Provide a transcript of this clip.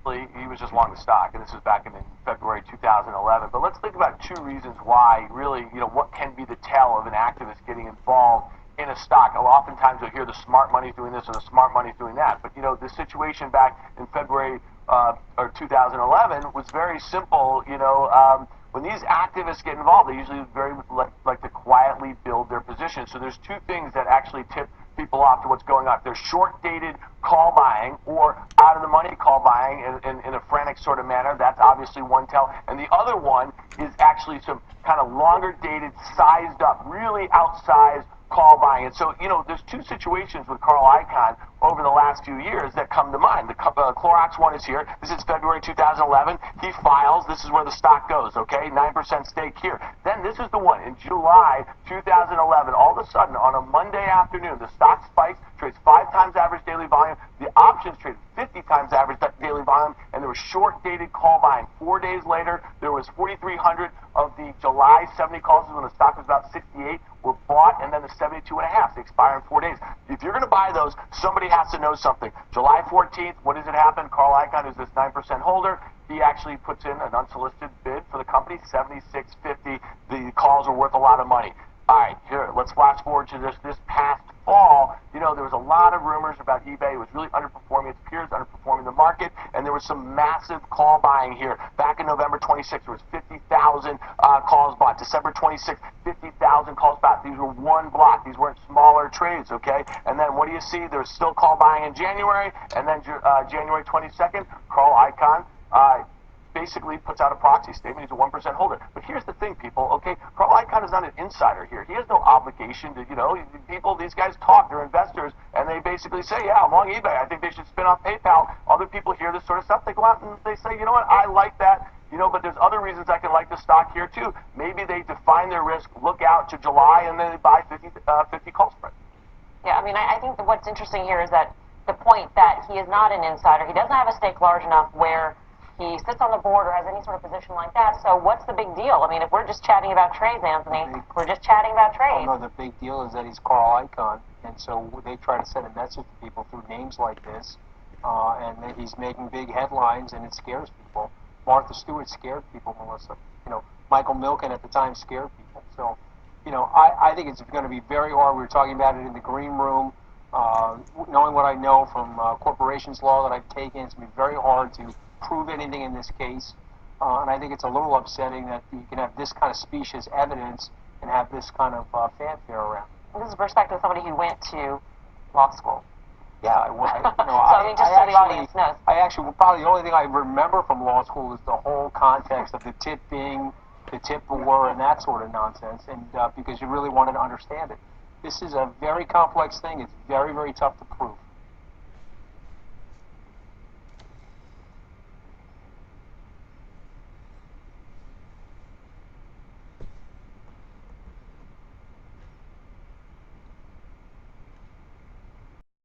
he was just long the stock, and this was back in February 2011. But let's think about two reasons why, really, what can be the tell of an activist getting involved in a stock. Oftentimes you'll hear the smart money's doing this or the smart money's doing that. But, the situation back in February or 2011 was very simple. When these activists get involved, they usually very like to quietly build their position. So there's two things that actually tip people off to what's going on. There's short-dated call buying or out-of-the-money call buying in a frantic sort of manner. That's obviously one tell. And the other one is actually some kind of longer-dated, sized-up, really outsized call buying. And so, there's two situations with Carl Icahn over the last few years that come to mind. The Clorox one is here. This is February 2011. He files. This is where the stock goes, okay? 9% stake here. Then this is the one in July 2011. All of a sudden, on a Monday afternoon, the stock spikes, trades 5 times average daily volume. The options traded 50 times average daily volume, and there was short-dated call buying. 4 days later, there was 4,300 of the July 70 calls when the stock was about 68 were bought, and then the 72 and a half, they expire in 4 days. If you're going to buy those, somebody has to know something. July 14th, what does it happen? Carl Icahn, who's this 9% holder, he actually puts in an unsolicited bid for the company, $76.50. The calls are worth a lot of money. All right, here, let's flash forward to this past fall. There was a lot of rumors about eBay. It was really underperforming its peers, underperforming the market, and there was some massive call buying here. Back in November 26th, there was 50,000 calls bought. December 26th, 50,000 calls bought. These were one block. These weren't smaller trades, okay? And then what do you see? There's still call buying in January, and then January 22nd, Carl Icahn basically puts out a proxy statement. He's a 1% holder. But here's the thing, people, okay? Carl Icahn is not an insider here. He has no obligation to, these guys talk, they're investors, and they basically say, yeah, I'm long eBay. I think they should spin off PayPal. Other people hear this sort of stuff. They go out and they say, you know what, I like that. But there's other reasons I can like the stock here, too. Maybe they define their risk, look out to July, and then they buy 50 call spread. Yeah, I think that what's interesting here is that the point that he is not an insider. He doesn't have a stake large enough where he sits on the board or has any sort of position like that. So what's the big deal? If we're just chatting about trades, Anthony, we're just chatting about trades. No, the big deal is that he's Carl Icahn, and so they try to send a message to people through names like this, and that he's making big headlines, and it scares people. Martha Stewart scared people, Melissa. Michael Milken at the time scared people. So, I think it's going to be very hard. We were talking about it in the green room. Knowing what I know from corporations law that I've taken, it's going to be very hard to prove anything in this case, and I think it's a little upsetting that you can have this kind of specious evidence and have this kind of fanfare around. This is the perspective of somebody who went to law school. Yeah, just so the audience knows. I actually, probably the only thing I remember from law school is the whole context of the tip war, and that sort of nonsense, and because you really wanted to understand it. This is a very complex thing. It's very, very tough to prove.